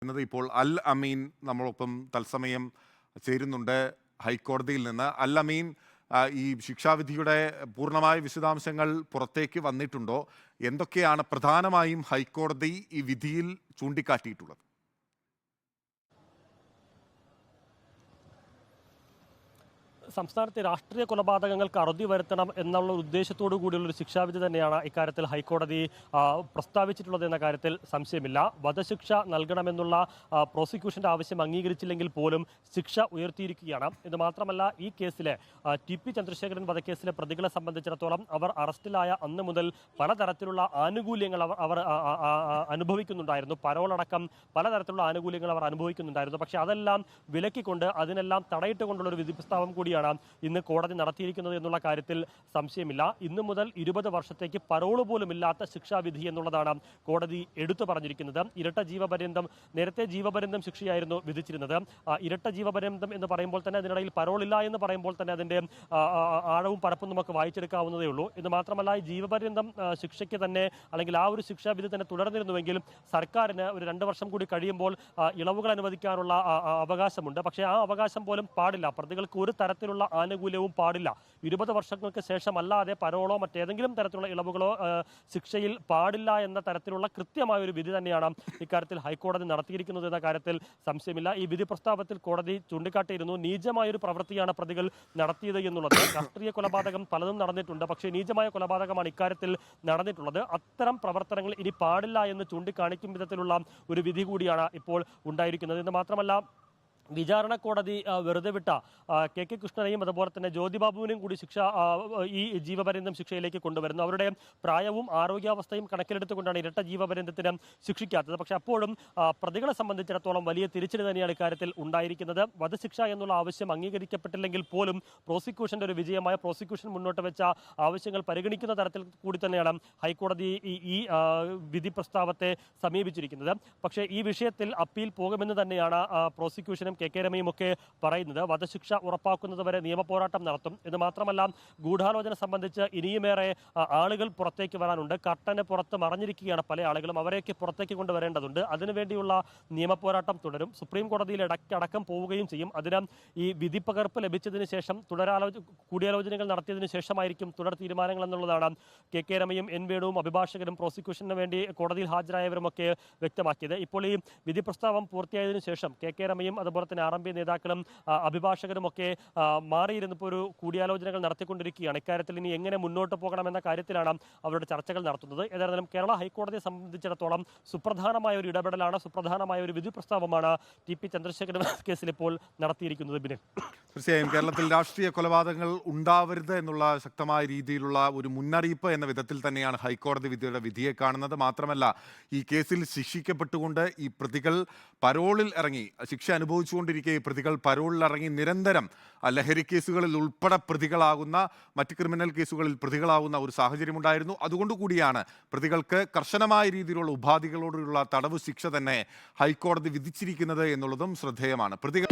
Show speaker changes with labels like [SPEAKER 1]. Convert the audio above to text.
[SPEAKER 1] ഇപ്പോൾ അൽ അമീൻ നമ്മളൊപ്പം തത്സമയം ചേരുന്നുണ്ട് ഹൈക്കോടതിയിൽ നിന്ന്. അൽ അമീൻ, ഈ ശിക്ഷാവിധിയുടെ പൂർണ്ണമായ വിശദാംശങ്ങൾ പുറത്തേക്ക് വന്നിട്ടുണ്ടോ? എന്തൊക്കെയാണ് പ്രധാനമായും ഹൈക്കോടതി ഈ വിധിയിൽ ചൂണ്ടിക്കാട്ടിയിട്ടുള്ളത്?
[SPEAKER 2] സംസ്ഥാനത്തെ രാഷ്ട്രീയ കൊലപാതകങ്ങൾക്ക് അറുതി വരുത്തണം എന്നുള്ള ഉദ്ദേശത്തോടു കൂടിയുള്ളൊരു ശിക്ഷാവിധി തന്നെയാണ് ഇക്കാര്യത്തിൽ ഹൈക്കോടതി പ്രസ്താവിച്ചിട്ടുള്ളത് എന്ന കാര്യത്തിൽ സംശയമില്ല. വധശിക്ഷ നൽകണമെന്നുള്ള പ്രോസിക്യൂഷന്റെ ആവശ്യം അംഗീകരിച്ചില്ലെങ്കിൽ പോലും ശിക്ഷ ഉയർത്തിയിരിക്കുകയാണ്. ഇത് മാത്രമല്ല, ഈ കേസിലെ TP ചന്ദ്രശേഖരൻ വധക്കേസിലെ പ്രതികളെ സംബന്ധിച്ചിടത്തോളം അവർ അറസ്റ്റിലായ അന്ന് മുതൽ പലതരത്തിലുള്ള ആനുകൂല്യങ്ങൾ അവർ അനുഭവിക്കുന്നുണ്ടായിരുന്നു. പരോളടക്കം പലതരത്തിലുള്ള ആനുകൂല്യങ്ങൾ അവർ അനുഭവിക്കുന്നുണ്ടായിരുന്നു. പക്ഷേ അതെല്ലാം വിലക്കിക്കൊണ്ട് അതിനെല്ലാം തടയിട്ടുകൊണ്ടുള്ള ഒരു വിധി പ്രസ്താവം കൂടിയാണ് ഇന്ന് കോടതി നടത്തിയിരിക്കുന്നത് എന്നുള്ള കാര്യത്തിൽ സംശയമില്ല. ഇന്നു മുതൽ 20 വർഷത്തേക്ക് പരോള് പോലും ഇല്ലാത്ത ശിക്ഷാവിധി എന്നുള്ളതാണ് കോടതി എടുത്തു പറഞ്ഞിരിക്കുന്നത്. ഇരട്ട ജീവപര്യന്തം, നേരത്തെ ജീവപര്യന്തം ശിക്ഷയായിരുന്നു വിധിച്ചിരുന്നത്. ഇരട്ട ജീവപര്യന്തം എന്ന് പറയുമ്പോൾ തന്നെ അതിനിടയിൽ പരോളില്ല എന്ന് പറയുമ്പോൾ തന്നെ അതിന്റെ ആഴവും പരപ്പും നമുക്ക് വായിച്ചെടുക്കാവുന്നതേ ഉള്ളൂ. ഇത് മാത്രമല്ല, ഈ ജീവപര്യന്തം ശിക്ഷയ്ക്ക് തന്നെ, അല്ലെങ്കിൽ ആ ഒരു ശിക്ഷാവിധി തന്നെ തുടർന്നിരുന്നുവെങ്കിലും സർക്കാരിന് ഒരു 2 വർഷം കൂടി കഴിയുമ്പോൾ ഇളവുകൾ അനുവദിക്കാനുള്ള അവകാശമുണ്ട്. പക്ഷേ ആ അവകാശം പോലും പാടില്ല. പ്രതികൾക്ക് ഒരു തരത്തിലുള്ള ആനുകൂല്യവും പാടില്ല. 20 വർഷങ്ങൾക്ക് ശേഷം അല്ലാതെ പരോളോ മറ്റേതെങ്കിലും തരത്തിലുള്ള ഇളവുകളോ ശിക്ഷയിൽ പാടില്ല എന്ന തരത്തിലുള്ള കൃത്യമായ ഒരു വിധി തന്നെയാണ് ഇക്കാര്യത്തിൽ ഹൈക്കോടതി നടത്തിയിരിക്കുന്നത് എന്ന കാര്യത്തിൽ സംശയമില്ല. ഈ വിധി പ്രസ്താവത്തിൽ കോടതി ചൂണ്ടിക്കാട്ടിയിരുന്നു, നീചമായൊരു പ്രവൃത്തിയാണ് പ്രതികൾ നടത്തിയത് എന്നുള്ളത്. രാഷ്ട്രീയ കൊലപാതകം പലതും നടന്നിട്ടുണ്ട്, പക്ഷേ നീചമായ കൊലപാതകമാണ് ഇക്കാര്യത്തിൽ നടന്നിട്ടുള്ളത്. അത്തരം പ്രവർത്തനങ്ങൾ ഇനി പാടില്ല എന്ന് ചൂണ്ടിക്കാണിക്കും വിധത്തിലുള്ള ഒരു വിധി കൂടിയാണ് ഇപ്പോൾ ഉണ്ടായിരിക്കുന്നത്. എന്ന് മാത്രമല്ല, വിചാരണ കോടതി വെറുതെ വിട്ട KK കൃഷ്ണനെയും അതുപോലെ തന്നെ ജ്യോതിബാബുവിനെയും കൂടി ശിക്ഷ ഈ ജീവപര്യന്തം ശിക്ഷയിലേക്ക് കൊണ്ടുവരുന്നു. അവരുടെ പ്രായവും ആരോഗ്യാവസ്ഥയും കണക്കിലെടുത്തുകൊണ്ടാണ് ഇരട്ട ജീവപര്യന്തത്തിന് ശിക്ഷിക്കാത്തത്. പക്ഷേ അപ്പോഴും പ്രതികളെ സംബന്ധിച്ചിടത്തോളം വലിയ തിരിച്ചടി തന്നെയാണ് ഇക്കാര്യത്തിൽ ഉണ്ടായിരിക്കുന്നത്. വധശിക്ഷ എന്നുള്ള ആവശ്യം അംഗീകരിക്കപ്പെട്ടില്ലെങ്കിൽ പോലും പ്രോസിക്യൂഷന്റെ ഒരു വിജയമായ പ്രോസിക്യൂഷൻ മുന്നോട്ട് വെച്ച ആവശ്യങ്ങൾ പരിഗണിക്കുന്ന തരത്തിൽ കൂടി തന്നെയാണ് ഹൈക്കോടതി ഈ വിധി പ്രസ്താവത്തെ സമീപിച്ചിരിക്കുന്നത്. പക്ഷേ ഈ വിഷയത്തിൽ അപ്പീൽ പോകുമെന്ന് തന്നെയാണ് പ്രോസിക്യൂഷനും KK രമയും ഒക്കെ പറയുന്നത്. വധശിക്ഷ ഉറപ്പാക്കുന്നതുവരെ നിയമപോരാട്ടം നടത്തും. ഇത് മാത്രമല്ല, ഗൂഢാലോചന സംബന്ധിച്ച് ഇനിയുമേറെ ആളുകൾ പുറത്തേക്ക് വരാനുണ്ട്. കർട്ടന് പുറത്ത് മറഞ്ഞിരിക്കുകയാണ് പല ആളുകളും. അവരെയൊക്കെ പുറത്തേക്ക് കൊണ്ടുവരേണ്ടതുണ്ട്. അതിനുവേണ്ടിയുള്ള നിയമപോരാട്ടം തുടരും. സുപ്രീം കോടതിയിൽ അടക്കം പോവുകയും ചെയ്യും. അതിന് ഈ വിധി പകർപ്പ് ലഭിച്ചതിന് ശേഷം കൂടിയാലോചനകൾ നടത്തിയതിനു ശേഷമായിരിക്കും തുടർ തീരുമാനങ്ങൾ എന്നുള്ളതാണ് KK രമയും N വേണുവും അഭിഭാഷകരും പ്രോസിക്യൂഷന് വേണ്ടി കോടതിയിൽ ഹാജരായവരുമൊക്കെ വ്യക്തമാക്കിയത്. ഇപ്പോൾ ഈ വിധി പ്രസ്താവം പൂർത്തിയായതിനു ശേഷം KK രമയും അതുപോലെ തന്നെ RMP നേതാക്കളും അഭിഭാഷകരും ഒക്കെ മാറിയിരുന്നപ്പോൾ ഒരു കൂടിയാലോചനകൾ നടത്തിക്കൊണ്ടിരിക്കുകയാണ്. ഇക്കാര്യത്തിൽ ഇനി എങ്ങനെ മുന്നോട്ട് പോകണമെന്ന കാര്യത്തിലാണ് അവരുടെ ചർച്ചകൾ നടത്തുന്നത്. ഏതായാലും കേരള ഹൈക്കോടതിയെ സംബന്ധിച്ചിടത്തോളം സുപ്രധാനമായ ഒരു ഇടപെടലാണ്, സുപ്രധാനമായ ഒരു വിധി പ്രസ്താവമാണ് TP ചന്ദ്രശേഖരൻ കേസിൽ ഇപ്പോൾ നടത്തിയിരിക്കുന്നത്.
[SPEAKER 1] തീർച്ചയായും കേരളത്തിൽ രാഷ്ട്രീയ കൊലപാതകങ്ങൾ ഉണ്ടാവരുത് എന്നുള്ള ശക്തമായ രീതിയിലുള്ള ഒരു മുന്നറിയിപ്പ് എന്ന വിധത്തിൽ തന്നെയാണ് ഹൈക്കോടതി വിധിയുടെ വിധിയെ കാണുന്നത്. മാത്രമല്ല, ഈ കേസിൽ ശിക്ഷിക്കപ്പെട്ടുകൊണ്ട് ഈ പ്രതികൾ പരോളിൽ ഇറങ്ങി ശിക്ഷ അനുഭവിച്ചുകൊണ്ടിരിക്കെ ഈ പ്രതികൾ പരോളിൽ ഇറങ്ങി നിരന്തരം ലഹരി കേസുകളിൽ ഉൾപ്പെടെ പ്രതികളാകുന്ന, മറ്റ് ക്രിമിനൽ കേസുകളിൽ പ്രതികളാകുന്ന ഒരു സാഹചര്യമുണ്ടായിരുന്നു. അതുകൊണ്ടുകൂടിയാണ് പ്രതികൾക്ക് കർശനമായ രീതിയിലുള്ള ഉപാധികളോടുള്ള തടവ് ശിക്ഷ തന്നെ ഹൈക്കോടതി വിധിച്ചിരിക്കുന്നത് എന്നുള്ളതും ശ്രദ്ധേയമാണ്. പ്രതികൾ